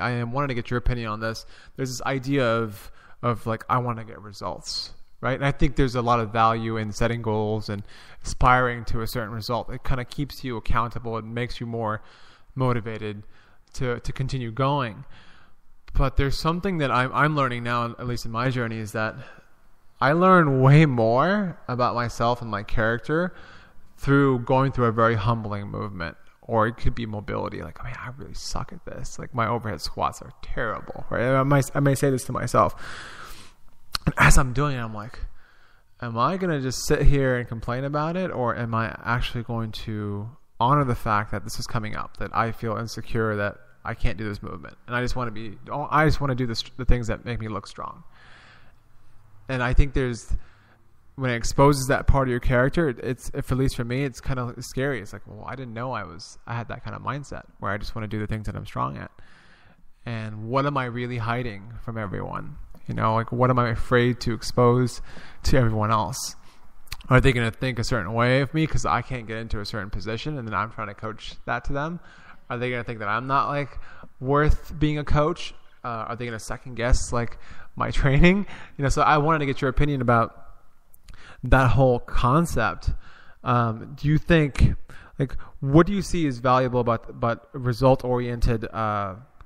I wanted to get your opinion on this. There's this idea of like, I want to get results, right? And I think there's a lot of value in setting goals and aspiring to a certain result. It kind of keeps you accountable. It makes you more motivated to continue going. But there's something that I'm learning now, at least in my journey, is that I learn way more about myself and my character through going through a very humbling movement. Or it could be mobility. Like, I really suck at this. Like, my overhead squats are terrible, right? I may say this to myself. And as I'm doing it, I'm like, am I going to just sit here and complain about it? Or am I actually going to honor the fact that this is coming up, that I feel insecure, that I can't do this movement, and I just want to do the things that make me look strong. And I think when it exposes that part of your character, at least for me, it's kind of scary. It's like, well, I didn't know I had that kind of mindset where I just want to do the things that I'm strong at. And what am I really hiding from everyone? Like, what am I afraid to expose to everyone else? Are they going to think a certain way of me because I can't get into a certain position, and then I'm trying to coach that to them? Are they going to think that I'm not like worth being a coach? Are they going to second guess like my training? So I wanted to get your opinion about that whole concept. Do you think, like, what do you see as valuable about result-oriented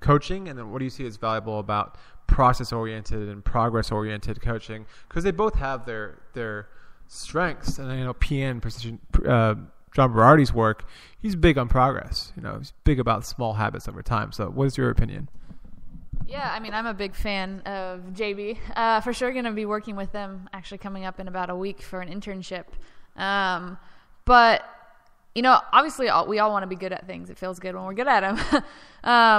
coaching, and then what do you see as valuable about process-oriented and progress-oriented coaching? Because they both have their strengths. And PN, precision, John Berardi's work, he's big on progress. He's big about small habits over time. So what is your opinion? Yeah, I mean, I'm a big fan of JB. For sure going to be working with them actually coming up in about a week for an internship. But, obviously we all want to be good at things. It feels good when we're good at them.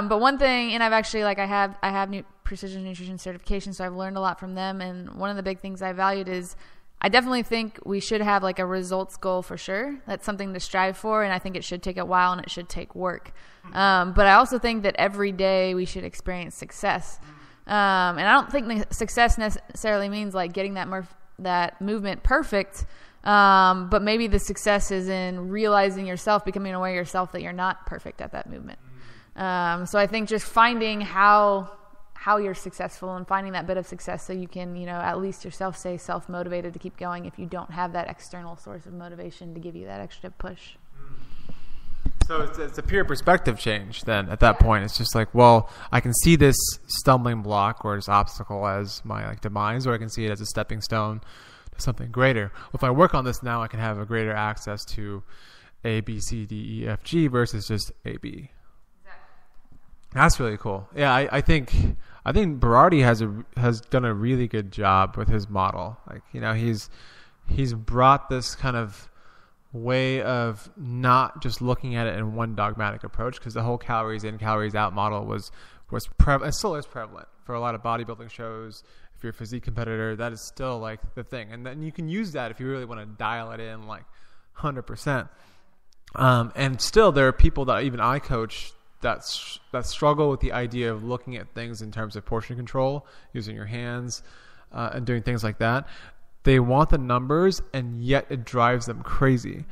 But one thing, and I've actually, I have new precision nutrition certification, so I've learned a lot from them. And one of the big things I valued is I definitely think we should have like a results goal for sure. That's something to strive for, and I think it should take a while and it should take work. But I also think that every day we should experience success. And I don't think success necessarily means like getting that movement perfect. But maybe the success is in realizing yourself, becoming aware of yourself that you're not perfect at that movement. So I think just finding how you're successful and finding that bit of success so you can, at least yourself stay self-motivated to keep going if you don't have that external source of motivation to give you that extra push. So it's a pure perspective change then at that point. It's just like, well, I can see this stumbling block or this obstacle as my demise, or I can see it as a stepping stone to something greater. If I work on this now, I can have a greater access to A, B, C, D, E, F, G versus just A, B. That's really cool. Yeah, I think Berardi has done a really good job with his model. He's brought this kind of way of not just looking at it in one dogmatic approach, because the whole calories in, calories out model was prevalent. It still is prevalent for a lot of bodybuilding shows. If you're a physique competitor, that is still like the thing, and then you can use that if you really want to dial it in 100%. And still, there are people that even I coach that struggle with the idea of looking at things in terms of portion control, using your hands, and doing things like that. They want the numbers, and yet it drives them crazy.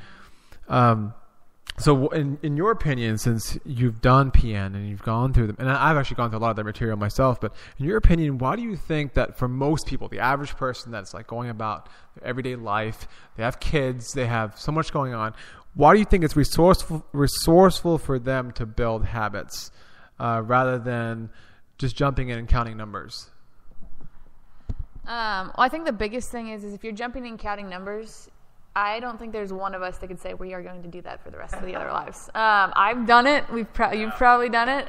So in your opinion, since you've done PN and you've gone through them, and I've actually gone through a lot of their material myself, but in your opinion, why do you think that for most people, the average person that's going about their everyday life, they have kids, they have so much going on, why do you think it's resourceful for them to build habits rather than just jumping in and counting numbers? Well, I think the biggest thing is if you're jumping in and counting numbers, I don't think there's one of us that could say we are going to do that for the rest of the other lives. I've done it. You've probably done it.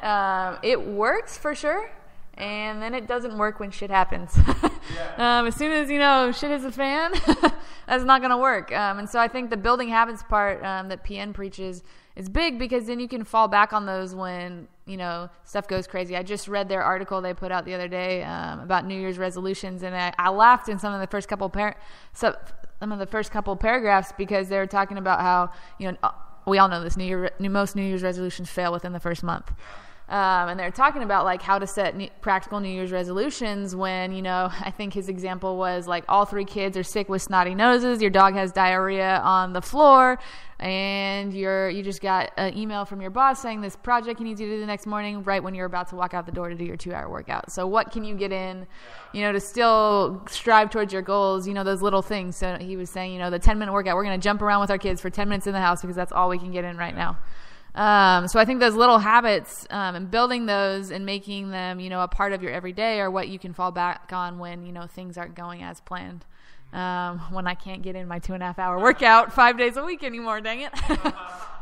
It works for sure, and then it doesn't work when shit happens. As soon as shit hits the fan, that's not going to work. And so I think the building habits part that PN preaches is big, because then you can fall back on those when stuff goes crazy. I just read their article they put out the other day about New Year's resolutions, and I laughed in some of the first couple paragraphs, because they were talking about how we all know this, most New Year's resolutions fail within the first month. And they're talking about like how to set practical New Year's resolutions when, you know, I think his example was like all 3 kids are sick with snotty noses, your dog has diarrhea on the floor, and you just got an email from your boss saying this project you need to do the next morning right when you're about to walk out the door to do your 2-hour workout. So what can you get in, you know, to still strive towards your goals, you know, those little things. So he was saying, you know, the 10-minute workout, we're going to jump around with our kids for 10 minutes in the house because that's all we can get in right now. So I think those little habits and building those and making them, you know, a part of your everyday are what you can fall back on when, you know, things aren't going as planned. When I can't get in my 2.5-hour workout 5 days a week anymore, dang it.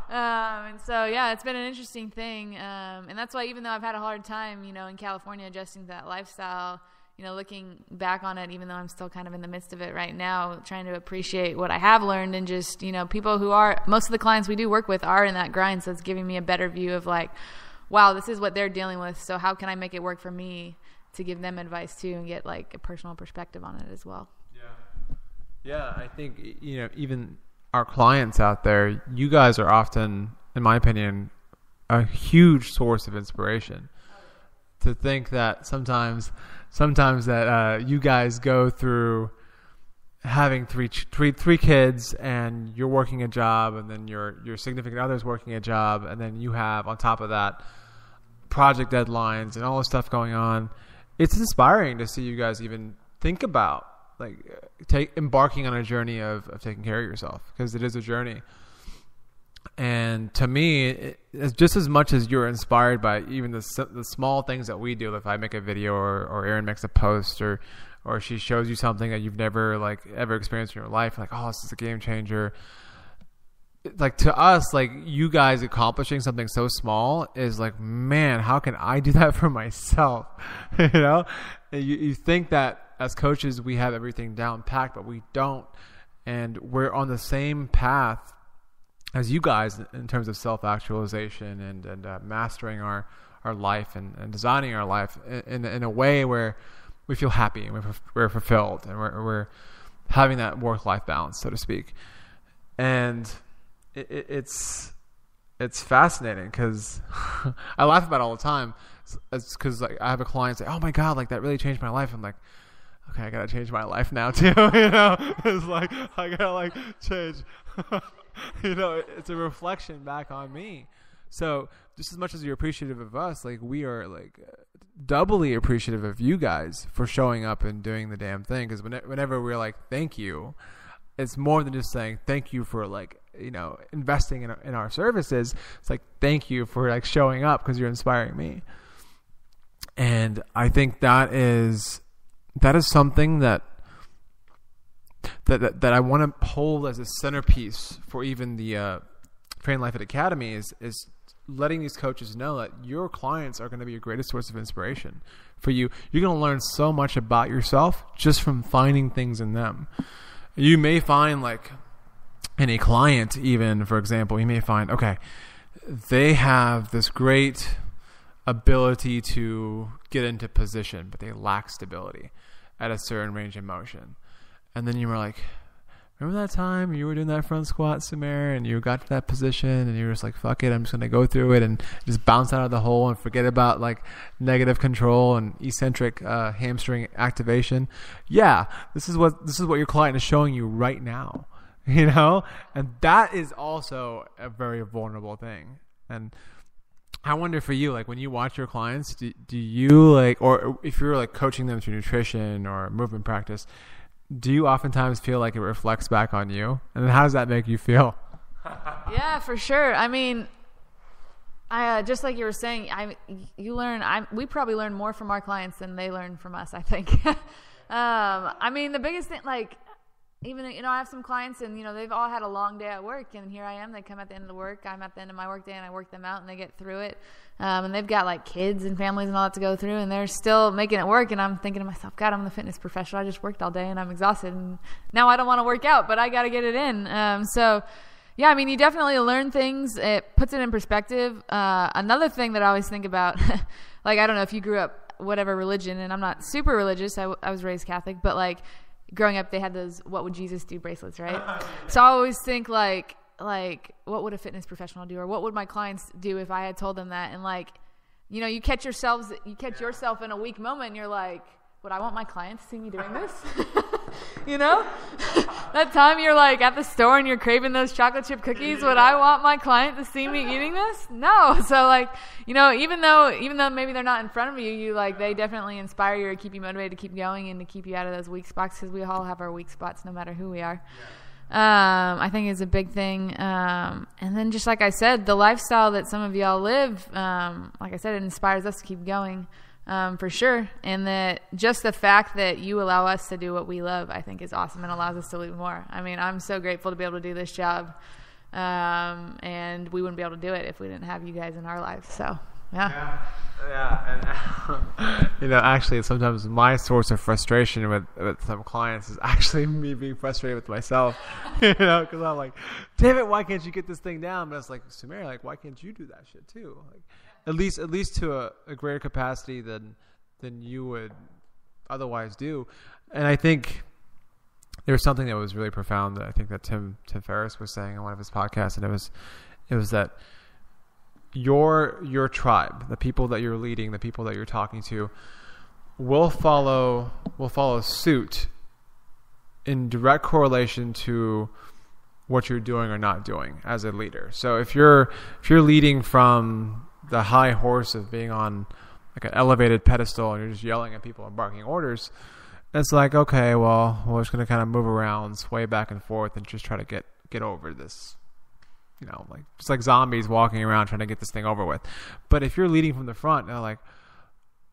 And so, yeah, it's been an interesting thing. And that's why even though I've had a hard time, you know, in California adjusting to that lifestyle, you know, looking back on it, even though I'm still kind of in the midst of it right now, trying to appreciate what I have learned and just, you know, people who are, most of the clients we do work with are in that grind. So it's giving me a better view of like, wow, this is what they're dealing with. So how can I make it work for me to give them advice too and get like a personal perspective on it as well. Yeah, I think, you know, even our clients out there, you guys are often, in my opinion, a huge source of inspiration. To think that sometimes that you guys go through having three kids and you're working a job, and then your significant other's working a job, and then you have on top of that project deadlines and all this stuff going on. It's inspiring to see you guys even think about like embarking on a journey of taking care of yourself, because it is a journey. And to me, it's just as much as you're inspired by even the small things that we do. If I make a video or Erin makes a post or she shows you something that you've never like ever experienced in your life, like, oh, this is a game changer. Like to us, like you guys accomplishing something so small is like, man, how can I do that for myself? You know, you think that as coaches we have everything down packed, but we don't, and we're on the same path as you guys in terms of self-actualization and mastering our life and designing our life in a way where we feel happy and we're fulfilled and we're having that work-life balance, so to speak. And it's fascinating because I laugh about it all the time. It's because like I have a client say, "Oh my God, like that really changed my life." I'm like, okay, I gotta change my life now too. You know, it's like I gotta like change. You know, it's a reflection back on me. So just as much as you're appreciative of us, like we are like doubly appreciative of you guys for showing up and doing the damn thing. Because whenever we're like, thank you, it's more than just saying thank you for like, you know, investing in our services. It's like, thank you for like showing up because you're inspiring me. And I think that is something that I want to hold as a centerpiece for even the Train Life at Academy is letting these coaches know that your clients are going to be your greatest source of inspiration for you. You're going to learn so much about yourself just from finding things in them. You may find like in a client, even for example, you may find, okay, they have this great ability to get into position, but they lack stability at a certain range of motion. And then you were like, remember that time you were doing that front squat, Samir, and you got to that position and you were just like, fuck it, I'm just going to go through it and just bounce out of the hole and forget about like negative control and eccentric hamstring activation. Yeah, this is what your client is showing you right now, you know? And that is also a very vulnerable thing. And I wonder for you, like when you watch your clients, do you like, or if you're like coaching them through nutrition or movement practice, do you oftentimes feel like it reflects back on you? And then how does that make you feel? Yeah, for sure. I mean, I just like you were saying, we probably learn more from our clients than they learn from us, I think. I mean, the biggest thing, like, even, you know, I have some clients and, you know, they've all had a long day at work and here I am, they come at the end of the work, I'm at the end of my work day and I work them out and they get through it. And they've got like kids and families and all that to go through and they're still making it work. And I'm thinking to myself, God, I'm the fitness professional. I just worked all day and I'm exhausted and now I don't want to work out, but I got to get it in. So yeah, I mean, you definitely learn things. It puts it in perspective. Another thing that I always think about, like, I don't know if you grew up whatever religion, and I'm not super religious. I was raised Catholic, but like, growing up, they had those "What would Jesus do" bracelets, right? So I always think like what would a fitness professional do, or what would my clients do if I had told them that? And like, you catch yourself in a weak moment and you're like, would I want my client to see me doing this? That time you're like at the store and you're craving those chocolate chip cookies, would I want my client to see me eating this? No. So like, even though maybe they're not in front of you, like they definitely inspire you or keep you motivated to keep going and to keep you out of those weak spots, because we all have our weak spots no matter who we are. I think is a big thing. And then just like I said, the lifestyle that some of y'all live, like I said, it inspires us to keep going. For sure. And that just the fact that you allow us to do what we love, I think is awesome and allows us to live more. I mean, I'm so grateful to be able to do this job. And we wouldn't be able to do it if we didn't have you guys in our lives. So, yeah. And, actually sometimes my source of frustration with some clients is actually me being frustrated with myself, because I'm like, damn it, why can't you get this thing down? But it's like, Samir, like, why can't you do that shit too? Like, at least to a greater capacity than you would otherwise do. And I think there was something that was really profound that I think that Tim Ferriss was saying on one of his podcasts, and it was that your tribe, the people that you're leading, the people that you're talking to, will follow suit in direct correlation to what you're doing or not doing as a leader. So if you're leading from the high horse of being on like an elevated pedestal and you're just yelling at people and barking orders, it's like, okay, well, we're just going to kind of move around, sway back and forth and just try to get over this, like just like zombies walking around trying to get this thing over with. But if you're leading from the front, they're like,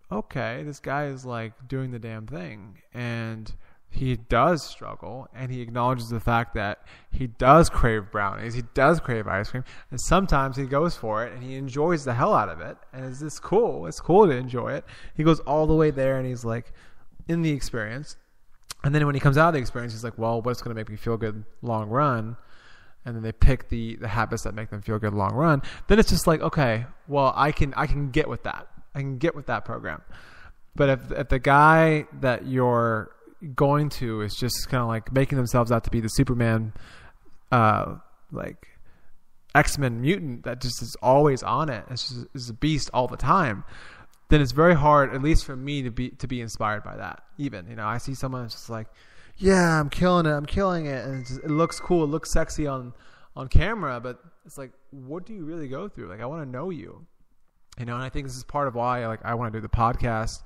okay, this guy is like doing the damn thing, and he does struggle, and he acknowledges the fact that he does crave brownies, he does crave ice cream, and sometimes he goes for it and he enjoys the hell out of it, and it's cool to enjoy it. He goes all the way there and he's like in the experience, and then when he comes out of the experience, he's like, well, what's going to make me feel good long run? And then they pick the habits that make them feel good long run. Then it's just like, okay, well, I can get with that. I can get with that program. But if the guy that you're going to is just kind of like making themselves out to be the Superman, like X-Men mutant that just is always on it, is a beast all the time, then it's very hard, at least for me, to be inspired by that. Even, I see someone that's just like, yeah, I'm killing it, and it looks cool, it looks sexy on camera, but it's like, what do you really go through? Like, I want to know you, and I think this is part of why I want to do the podcast,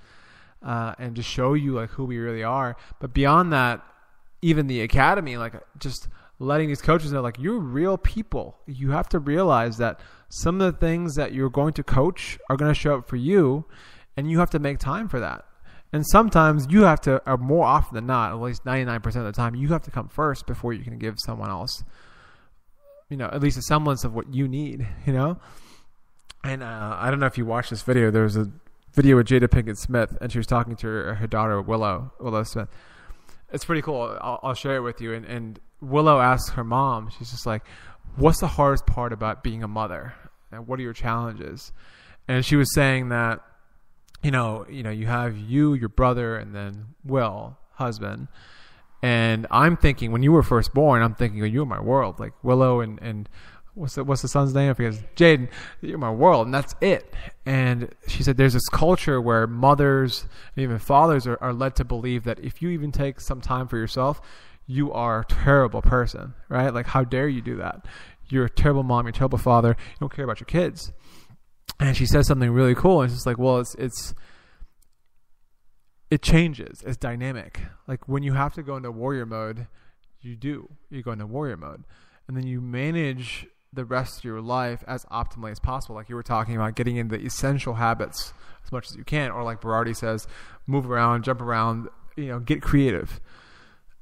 and just show you like who we really are. But beyond that, even the academy, like just letting these coaches know, like, you're real people. You have to realize that some of the things that you're going to coach are going to show up for you, and you have to make time for that. And sometimes you have to, or more often than not, at least 99% of the time, you have to come first before you can give someone else, at least a semblance of what you need, And I don't know if you watched this video. There was a video with Jada Pinkett Smith, and she was talking to her daughter, Willow Smith. It's pretty cool. I'll share it with you. And Willow asks her mom, she's just like, what's the hardest part about being a mother? And what are your challenges? And she was saying that, you have your brother, and then Will, husband. And I'm thinking, when you were first born, I'm thinking, you were my world. Like Willow and what's the son's name? I forget. Jaden, you're my world, and that's it. And she said there's this culture where mothers and even fathers are led to believe that if you even take some time for yourself, you are a terrible person, right? Like, how dare you do that? You're a terrible mom, you're a terrible father, you don't care about your kids. And she says something really cool, and it's just like, well, it changes. It's dynamic. Like, when you have to go into warrior mode, you go into warrior mode, and then you manage the rest of your life as optimally as possible. Like you were talking about, getting into the essential habits as much as you can, or like Berardi says, move around, jump around, get creative.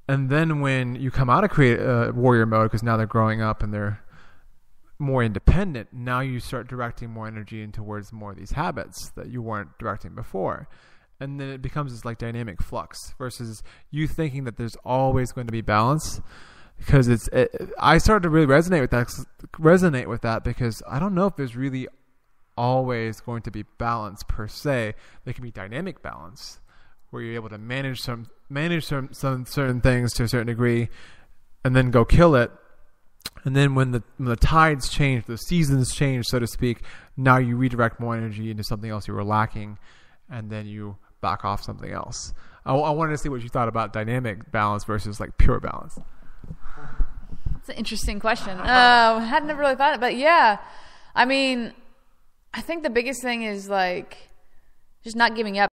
And then when you come out of warrior mode, because now they're growing up and they're more independent, now you start directing more energy in towards more of these habits that you weren't directing before. And then it becomes this like dynamic flux versus you thinking that there's always going to be balance. Because I started to really resonate with that because I don't know if there's really always going to be balance per se. There can be dynamic balance where you're able to manage some certain things to a certain degree, and then go kill it, And then when the tides change, the seasons change, so to speak, now you redirect more energy into something else you were lacking, and then you back off something else. I wanted to see what you thought about dynamic balance versus like pure balance. It's an interesting question. Hadn't never really thought it, but yeah, I mean, I think the biggest thing is like just not giving up.